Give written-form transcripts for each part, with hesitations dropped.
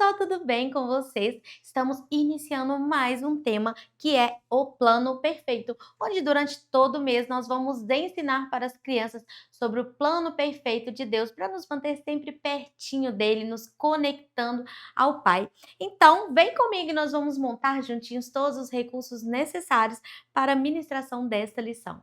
pessoal, tudo bem com vocês? Estamos iniciando mais um tema que é o plano perfeito, onde durante todo o mês nós vamos ensinar para as crianças sobre o plano perfeito de Deus para nos manter sempre pertinho dele, nos conectando ao Pai. Então, vem comigo e nós vamos montar juntinhos todos os recursos necessários para a ministração desta lição.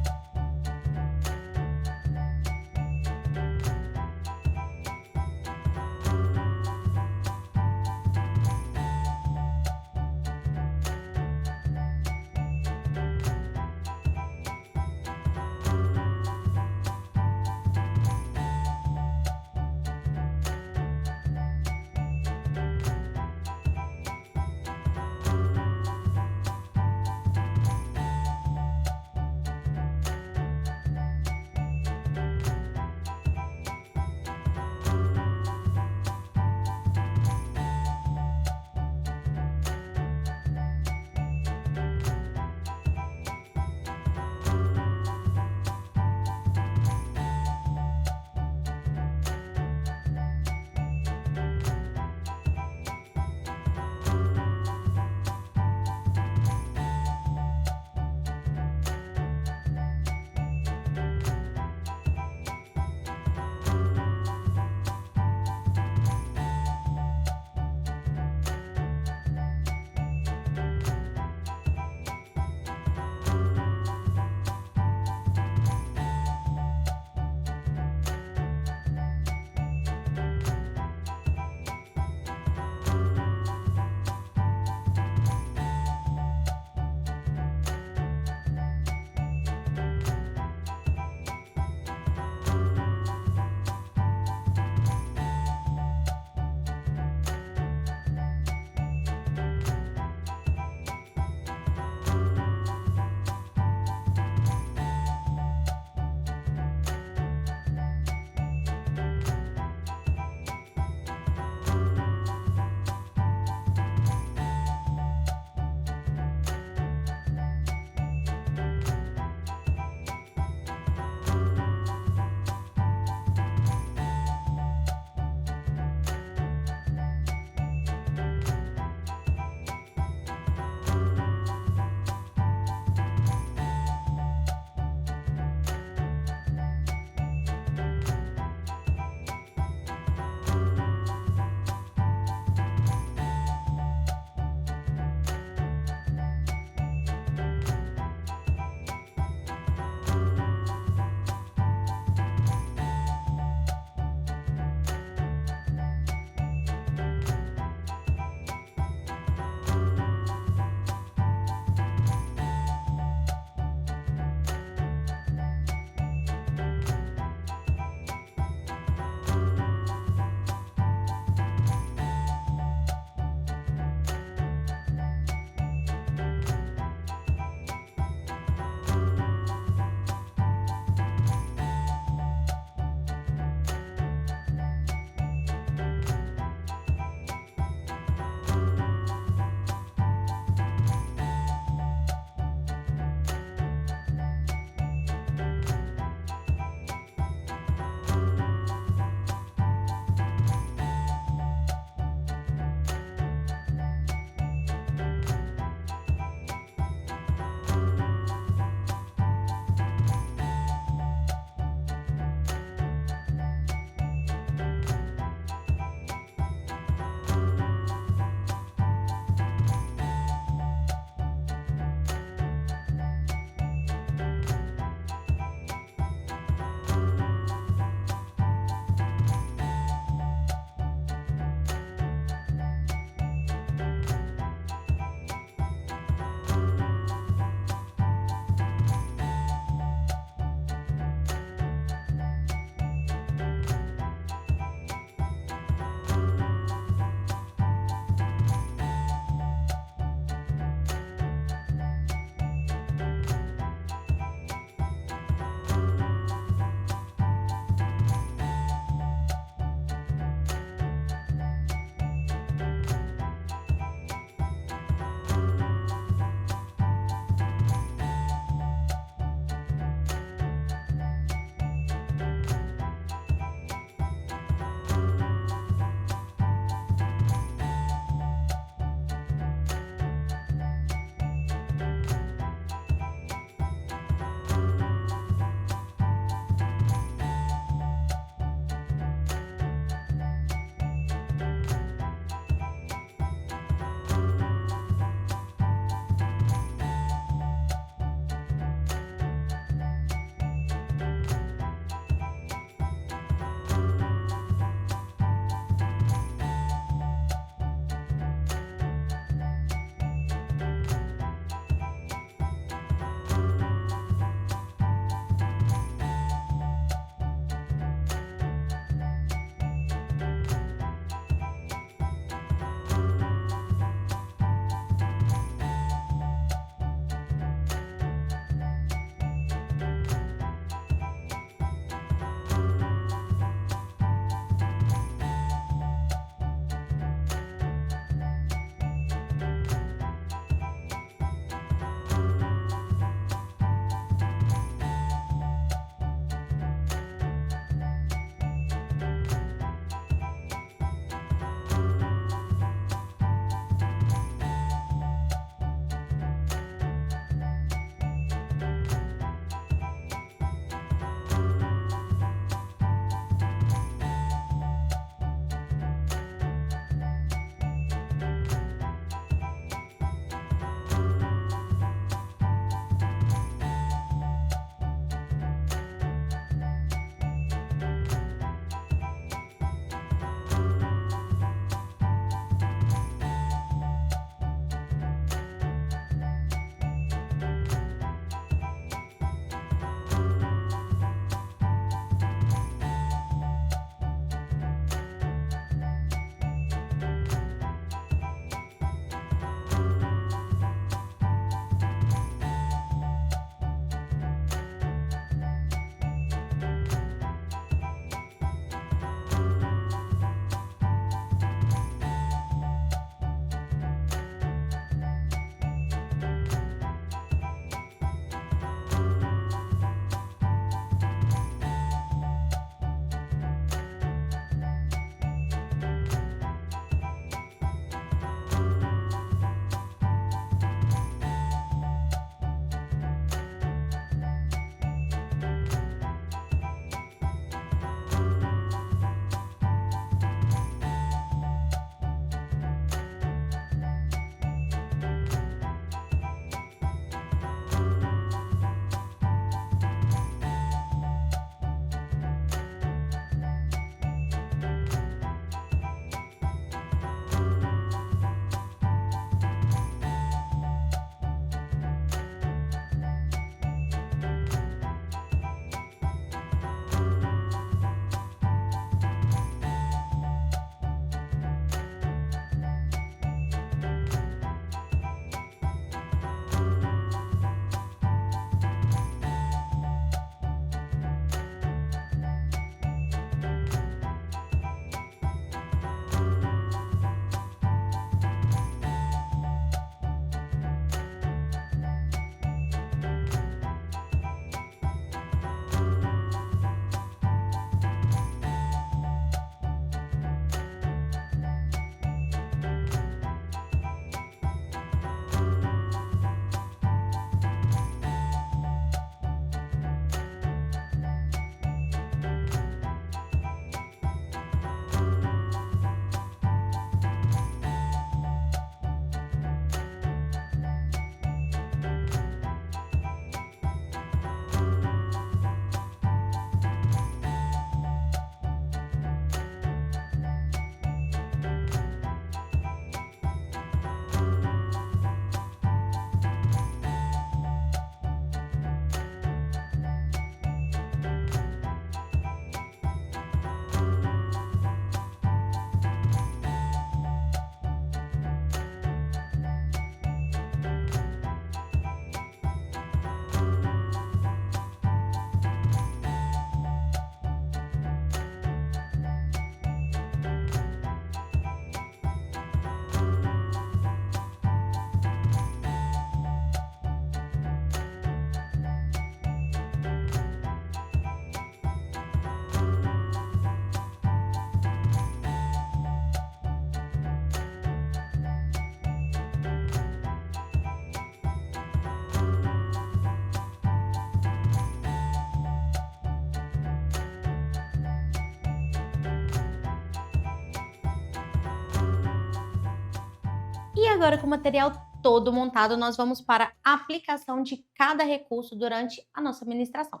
E agora, com o material todo montado, nós vamos para a aplicação de cada recurso durante a nossa ministração.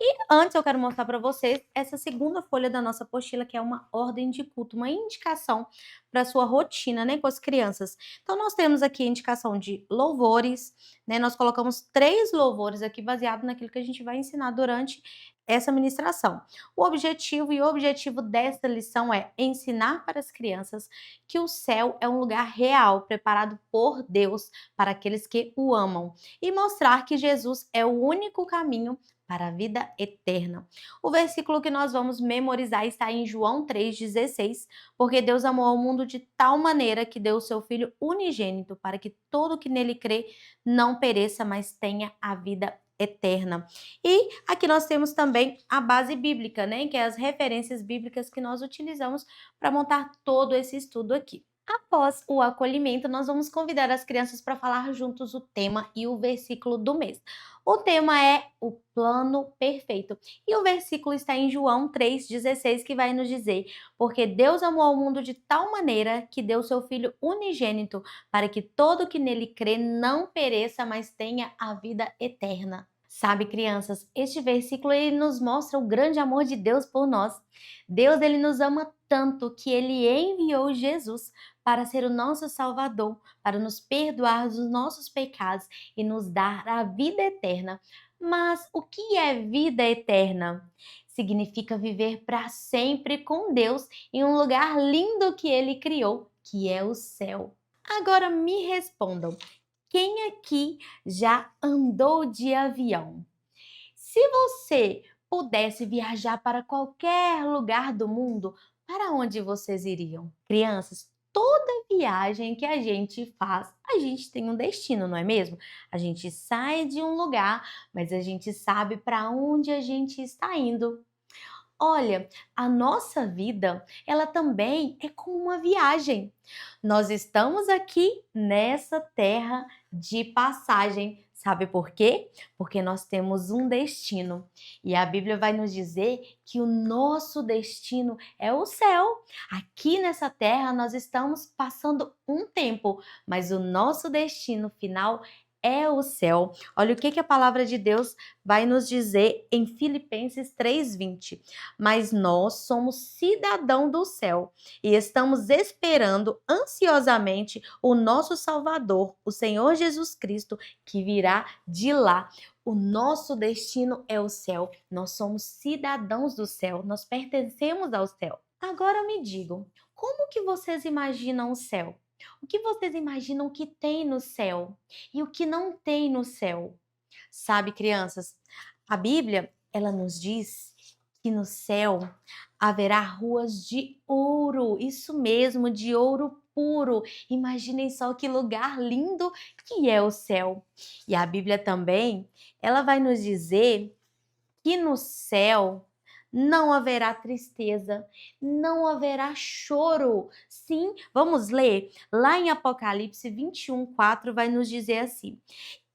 E antes eu quero mostrar para vocês essa segunda folha da nossa apostila, que é uma ordem de culto, uma indicação para a sua rotina, né, com as crianças. Então, nós temos aqui a indicação de louvores, né? Nós colocamos 3 louvores aqui baseado naquilo que a gente vai ensinar durante essa ministração. O objetivo dessa lição é ensinar para as crianças que o céu é um lugar real, preparado por Deus para aqueles que o amam, e mostrar que Jesus é o único caminho para a vida eterna. O versículo que nós vamos memorizar está em João 3,16, porque Deus amou ao mundo de tal maneira que deu o seu Filho unigênito, para que todo que nele crê não pereça, mas tenha a vida eterna. E aqui nós temos também a base bíblica, né, que é as referências bíblicas que nós utilizamos para montar todo esse estudo aqui. Após o acolhimento, nós vamos convidar as crianças para falar juntos o tema e o versículo do mês. O tema é o plano perfeito. E o versículo está em João 3,16, que vai nos dizer: porque Deus amou ao mundo de tal maneira que deu seu Filho unigênito, para que todo que nele crê não pereça, mas tenha a vida eterna. Sabe, crianças, este versículo ele nos mostra o grande amor de Deus por nós. Deus ele nos ama tanto que ele enviou Jesus para ser o nosso Salvador, para nos perdoar dos nossos pecados e nos dar a vida eterna. Mas o que é vida eterna? Significa viver para sempre com Deus em um lugar lindo que ele criou, que é o céu. Agora me respondam, quem aqui já andou de avião? Se você pudesse viajar para qualquer lugar do mundo, para onde vocês iriam? Crianças, toda viagem que a gente faz, a gente tem um destino, não é mesmo? A gente sai de um lugar, mas a gente sabe para onde a gente está indo. Olha, a nossa vida, ela também é como uma viagem. Nós estamos aqui nessa terra de passagem. Sabe por quê? Porque nós temos um destino. E a Bíblia vai nos dizer que o nosso destino é o céu. Aqui nessa terra nós estamos passando um tempo, mas o nosso destino final é o céu. Olha o que a palavra de Deus vai nos dizer em Filipenses 3:20. Mas nós somos cidadão do céu e estamos esperando ansiosamente o nosso Salvador, o Senhor Jesus Cristo, que virá de lá. O nosso destino é o céu. Nós somos cidadãos do céu, nós pertencemos ao céu. Agora me digam, como que vocês imaginam o céu? O que vocês imaginam que tem no céu e o que não tem no céu? Sabe, crianças, a Bíblia, ela nos diz que no céu haverá ruas de ouro, isso mesmo, de ouro puro. Imaginem só que lugar lindo que é o céu. E a Bíblia também, ela vai nos dizer que no céu não haverá tristeza, não haverá choro. Sim, vamos ler? Lá em Apocalipse 21:4 vai nos dizer assim: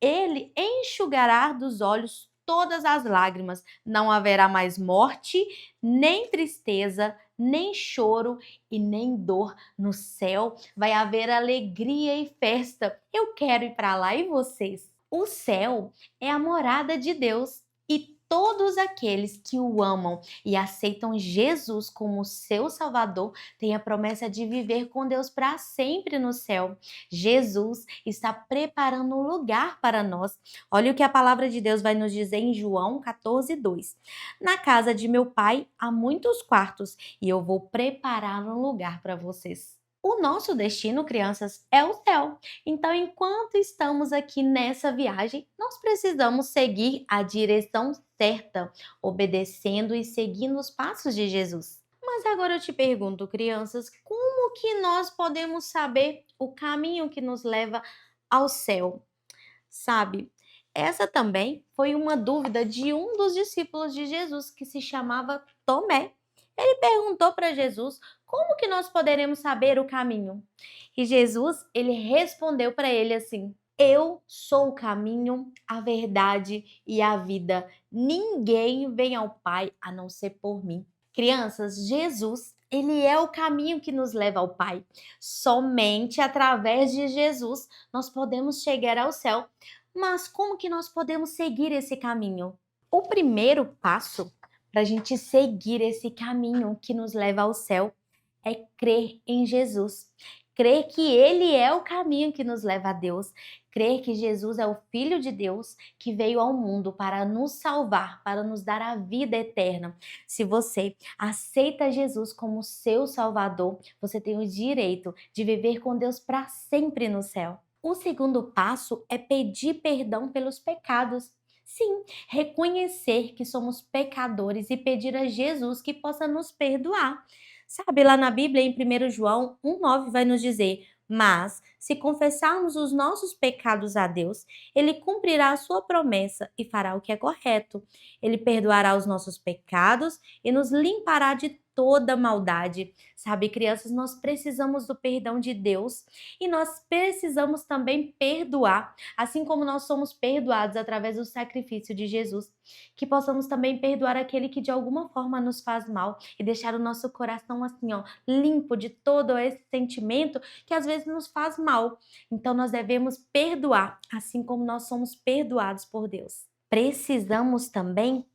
ele enxugará dos olhos todas as lágrimas, não haverá mais morte, nem tristeza, nem choro e nem dor. No céu vai haver alegria e festa. Eu quero ir para lá, e vocês? O céu é a morada de Deus e todos aqueles que o amam e aceitam Jesus como seu Salvador têm a promessa de viver com Deus para sempre no céu. Jesus está preparando um lugar para nós. Olha o que a palavra de Deus vai nos dizer em João 14:2. Na casa de meu pai há muitos quartos e eu vou preparar um lugar para vocês. O nosso destino, crianças, é o céu. Então, enquanto estamos aqui nessa viagem, nós precisamos seguir a direção certa, obedecendo e seguindo os passos de Jesus. Mas agora eu te pergunto, crianças, como que nós podemos saber o caminho que nos leva ao céu? Sabe, essa também foi uma dúvida de um dos discípulos de Jesus, que se chamava Tomé. Ele perguntou para Jesus como que nós poderemos saber o caminho. E Jesus, ele respondeu para ele assim: eu sou o caminho, a verdade e a vida. Ninguém vem ao Pai a não ser por mim. Crianças, Jesus Ele é o caminho que nos leva ao Pai. Somente através de Jesus nós podemos chegar ao céu. Mas como que nós podemos seguir esse caminho? O primeiro passo para a gente seguir esse caminho que nos leva ao céu é crer em Jesus. Crer que Ele é o caminho que nos leva a Deus. Crer que Jesus é o Filho de Deus que veio ao mundo para nos salvar, para nos dar a vida eterna. Se você aceita Jesus como seu Salvador, você tem o direito de viver com Deus para sempre no céu. O segundo passo é pedir perdão pelos pecados. Sim, reconhecer que somos pecadores e pedir a Jesus que possa nos perdoar. Sabe, lá na Bíblia, em 1 João 1,9 vai nos dizer: Mas, se confessarmos os nossos pecados a Deus, Ele cumprirá a sua promessa e fará o que é correto. Ele perdoará os nossos pecados e nos limpará de toda maldade. Sabe, crianças, nós precisamos do perdão de Deus e nós precisamos também perdoar, assim como nós somos perdoados através do sacrifício de Jesus, que possamos também perdoar aquele que de alguma forma nos faz mal e deixar o nosso coração assim, ó, limpo de todo esse sentimento que às vezes nos faz mal. Então nós devemos perdoar, assim como nós somos perdoados por Deus. Precisamos também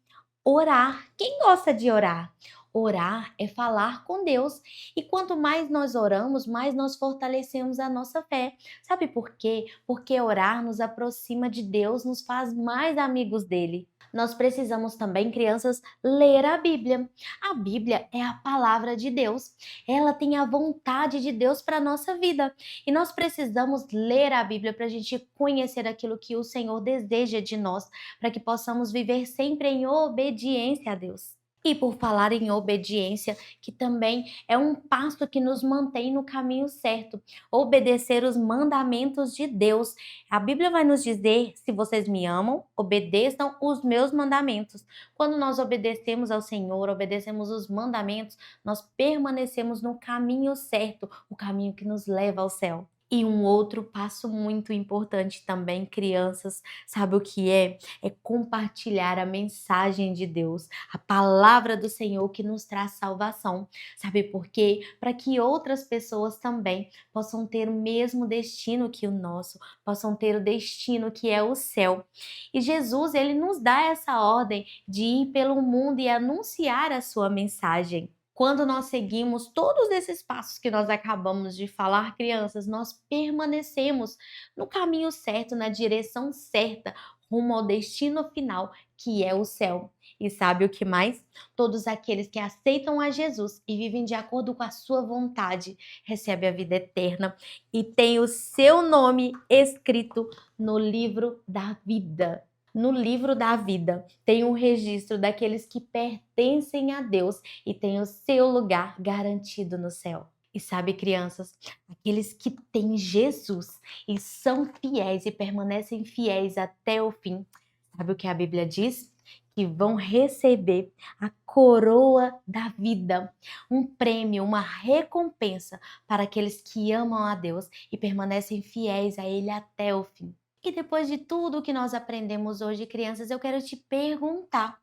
orar. Quem gosta de orar? Orar é falar com Deus. E quanto mais nós oramos, mais nós fortalecemos a nossa fé. Sabe por quê? Porque orar nos aproxima de Deus, nos faz mais amigos dele. Nós precisamos também, crianças, ler a Bíblia. A Bíblia é a palavra de Deus. Ela tem a vontade de Deus para a nossa vida. E nós precisamos ler a Bíblia para a gente conhecer aquilo que o Senhor deseja de nós, para que possamos viver sempre em obediência a Deus. E por falar em obediência, que também é um passo que nos mantém no caminho certo, obedecer os mandamentos de Deus. A Bíblia vai nos dizer: se vocês me amam, obedeçam os meus mandamentos. Quando nós obedecemos ao Senhor, obedecemos os mandamentos, nós permanecemos no caminho certo, o caminho que nos leva ao céu. E um outro passo muito importante também, crianças, sabe o que é? É compartilhar a mensagem de Deus, a palavra do Senhor que nos traz salvação. Sabe por quê? Para que outras pessoas também possam ter o mesmo destino que o nosso, possam ter o destino que é o céu. E Jesus, ele nos dá essa ordem de ir pelo mundo e anunciar a sua mensagem. Quando nós seguimos todos esses passos que nós acabamos de falar, crianças, nós permanecemos no caminho certo, na direção certa, rumo ao destino final, que é o céu. E sabe o que mais? Todos aqueles que aceitam a Jesus e vivem de acordo com a sua vontade, recebem a vida eterna e têm o seu nome escrito no livro da vida. No livro da vida tem um registro daqueles que pertencem a Deus e têm o seu lugar garantido no céu. E sabe, crianças, aqueles que têm Jesus e são fiéis e permanecem fiéis até o fim, sabe o que a Bíblia diz? Que vão receber a coroa da vida, um prêmio, uma recompensa para aqueles que amam a Deus e permanecem fiéis a Ele até o fim. E depois de tudo que nós aprendemos hoje, crianças, eu quero te perguntar: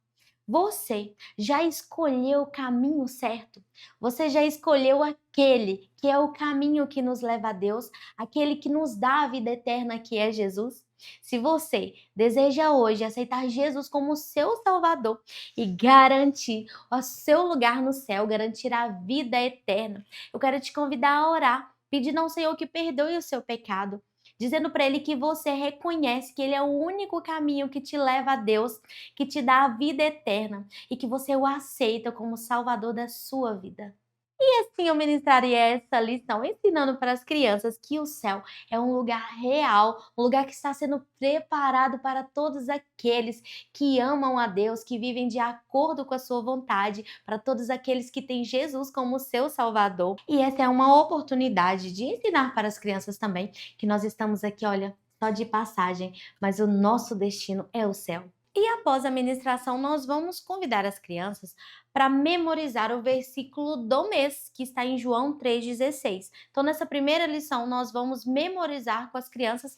você já escolheu o caminho certo? Você já escolheu aquele que é o caminho que nos leva a Deus, aquele que nos dá a vida eterna, que é Jesus? Se você deseja hoje aceitar Jesus como seu Salvador e garantir o seu lugar no céu, garantir a vida eterna, eu quero te convidar a orar, pedindo ao Senhor que perdoe o seu pecado, dizendo para Ele que você reconhece que Ele é o único caminho que te leva a Deus, que te dá a vida eterna e que você o aceita como Salvador da sua vida. E assim eu ministraria essa lição, ensinando para as crianças que o céu é um lugar real, um lugar que está sendo preparado para todos aqueles que amam a Deus, que vivem de acordo com a sua vontade, para todos aqueles que têm Jesus como seu Salvador. E essa é uma oportunidade de ensinar para as crianças também que nós estamos aqui, olha, só de passagem, mas o nosso destino é o céu. E após a ministração, nós vamos convidar as crianças para memorizar o versículo do mês, que está em João 3,16. Então, nessa primeira lição, nós vamos memorizar com as crianças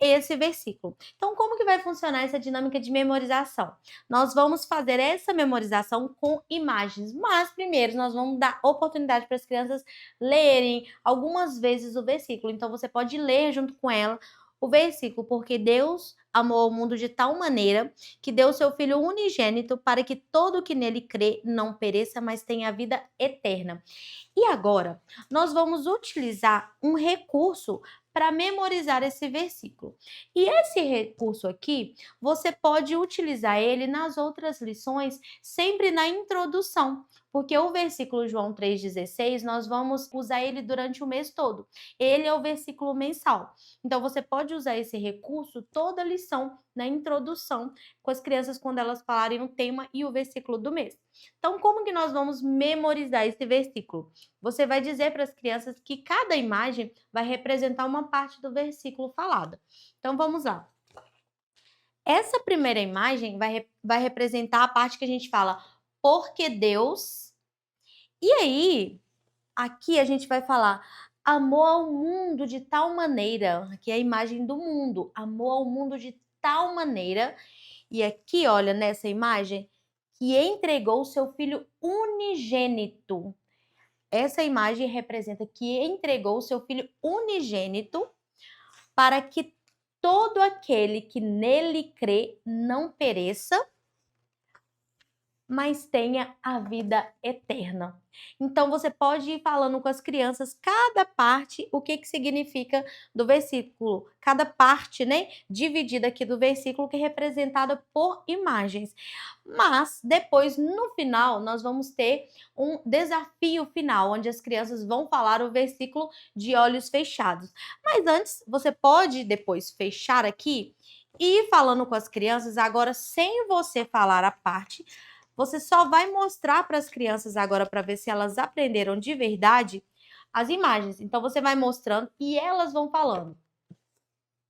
esse versículo. Então, como que vai funcionar essa dinâmica de memorização? Nós vamos fazer essa memorização com imagens, mas primeiro nós vamos dar oportunidade para as crianças lerem algumas vezes o versículo. Então, você pode ler junto com ela o versículo, porque Deus amou o mundo de tal maneira que deu o seu Filho unigênito para que todo o que nele crê não pereça, mas tenha a vida eterna. E agora, nós vamos utilizar um recurso para memorizar esse versículo. E esse recurso aqui, você pode utilizar ele nas outras lições, sempre na introdução, porque o versículo João 3,16, nós vamos usar ele durante o mês todo. Ele é o versículo mensal. Então, você pode usar esse recurso toda lição, na introdução, com as crianças quando elas falarem o tema e o versículo do mês. Então, como que nós vamos memorizar esse versículo? Você vai dizer para as crianças que cada imagem vai representar uma parte do versículo falado. Então, vamos lá. Essa primeira imagem vai representar a parte que a gente fala, porque Deus. E aí, aqui a gente vai falar, amou ao mundo de tal maneira, aqui é a imagem do mundo, amou ao mundo de tal maneira, e aqui, olha, nessa imagem, que entregou o seu filho unigênito. Essa imagem representa que entregou o seu filho unigênito para que todo aquele que nele crê não pereça, mas tenha a vida eterna. Então você pode ir falando com as crianças cada parte, o que significa do versículo, cada parte, né, dividida aqui do versículo que é representada por imagens. Mas depois no final nós vamos ter um desafio final, onde as crianças vão falar o versículo de olhos fechados. Mas antes, você pode depois fechar aqui e ir falando com as crianças agora sem você falar a parte. Você só vai mostrar para as crianças agora para ver se elas aprenderam de verdade as imagens. Então você vai mostrando e elas vão falando.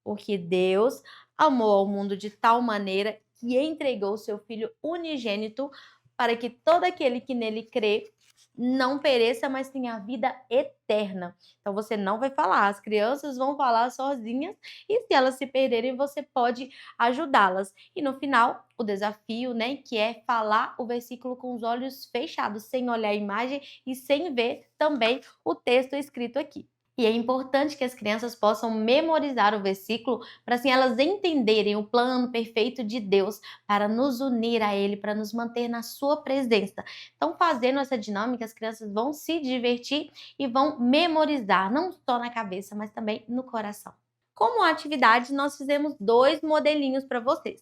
Porque Deus amou ao mundo de tal maneira que entregou o seu filho unigênito para que todo aquele que nele crê não pereça, mas tenha a vida eterna. Então você não vai falar, as crianças vão falar sozinhas e se elas se perderem, você pode ajudá-las. E no final, o desafio, né, que é falar o versículo com os olhos fechados, sem olhar a imagem e sem ver também o texto escrito aqui. E é importante que as crianças possam memorizar o versículo para assim elas entenderem o plano perfeito de Deus para nos unir a Ele, para nos manter na Sua presença. Então, fazendo essa dinâmica, as crianças vão se divertir e vão memorizar, não só na cabeça, mas também no coração. Como atividade, nós fizemos dois modelinhos para vocês.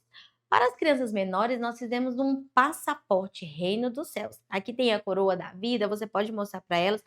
Para as crianças menores, nós fizemos um passaporte Reino dos Céus. Aqui tem a coroa da vida, você pode mostrar para elas.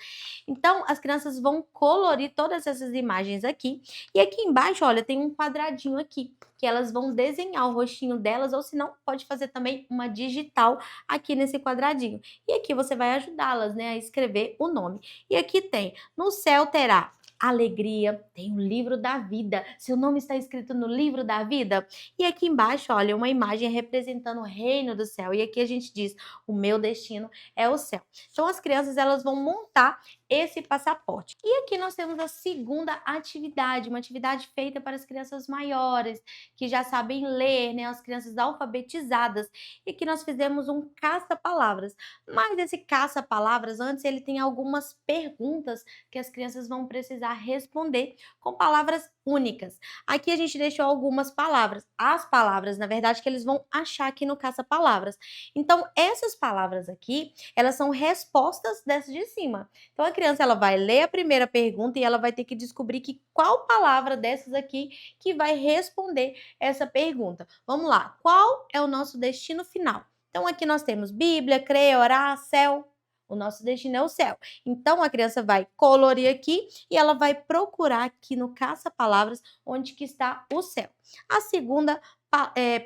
Então, as crianças vão colorir todas essas imagens aqui. E aqui embaixo, olha, tem um quadradinho aqui, que elas vão desenhar o rostinho delas, ou se não, pode fazer também uma digital aqui nesse quadradinho. E aqui você vai ajudá-las, né, a escrever o nome. E aqui tem, no céu terá alegria, tem o livro da vida. Seu nome está escrito no livro da vida? E aqui embaixo, olha, uma imagem representando o reino do céu. E aqui a gente diz: o meu destino é o céu. Então as crianças elas vão montar esse passaporte. E aqui nós temos a segunda atividade, uma atividade feita para as crianças maiores, que já sabem ler, né, as crianças alfabetizadas. E aqui nós fizemos um caça-palavras. Mas esse caça-palavras, antes ele tem algumas perguntas que as crianças vão precisar responder com palavras únicas. Aqui a gente deixou algumas palavras. As palavras, na verdade, que eles vão achar aqui no caça-palavras. Então, essas palavras aqui, elas são respostas dessas de cima. Então, a criança ela vai ler a primeira pergunta e ela vai ter que descobrir que qual palavra dessas aqui que vai responder essa pergunta. Vamos lá. Qual é o nosso destino final? Então, aqui nós temos Bíblia, crer, orar, céu. O nosso destino é o céu. Então, a criança vai colorir aqui e ela vai procurar aqui no caça-palavras onde que está o céu. A segunda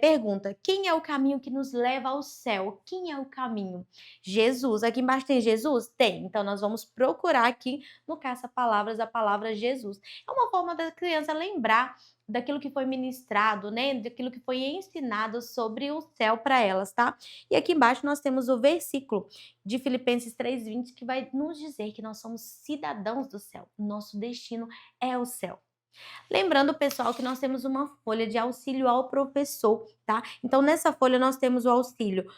pergunta: quem é o caminho que nos leva ao céu? Quem é o caminho? Jesus. Aqui embaixo tem Jesus? Tem. Então nós vamos procurar aqui no caça-palavras a palavra Jesus. É uma forma da criança lembrar daquilo que foi ministrado, né? Daquilo que foi ensinado sobre o céu para elas, tá? E aqui embaixo nós temos o versículo de Filipenses 3:20 que vai nos dizer que nós somos cidadãos do céu. Nosso destino é o céu. Lembrando, pessoal, que nós temos uma folha de auxílio ao professor, tá? Então, nessa folha nós temos o auxílio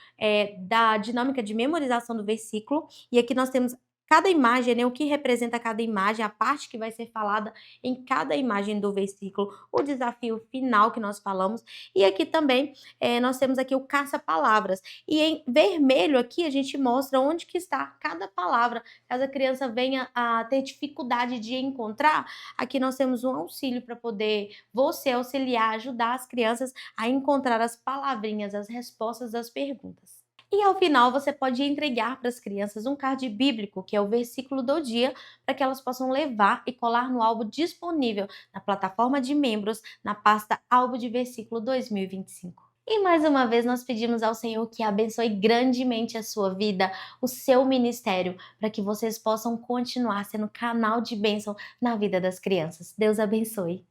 da dinâmica de memorização do versículo, e aqui nós temos cada imagem, né? O que representa cada imagem, a parte que vai ser falada em cada imagem do versículo, o desafio final que nós falamos, e aqui também nós temos aqui o caça-palavras. E em vermelho aqui a gente mostra onde que está cada palavra, caso a criança venha a ter dificuldade de encontrar. Aqui nós temos um auxílio para poder você auxiliar, ajudar as crianças a encontrar as palavrinhas, as respostas das perguntas. E ao final você pode entregar para as crianças um card bíblico, que é o versículo do dia, para que elas possam levar e colar no álbum disponível na plataforma de membros, na pasta Álbum de Versículo 2025. E mais uma vez nós pedimos ao Senhor que abençoe grandemente a sua vida, o seu ministério, para que vocês possam continuar sendo canal de bênção na vida das crianças. Deus abençoe.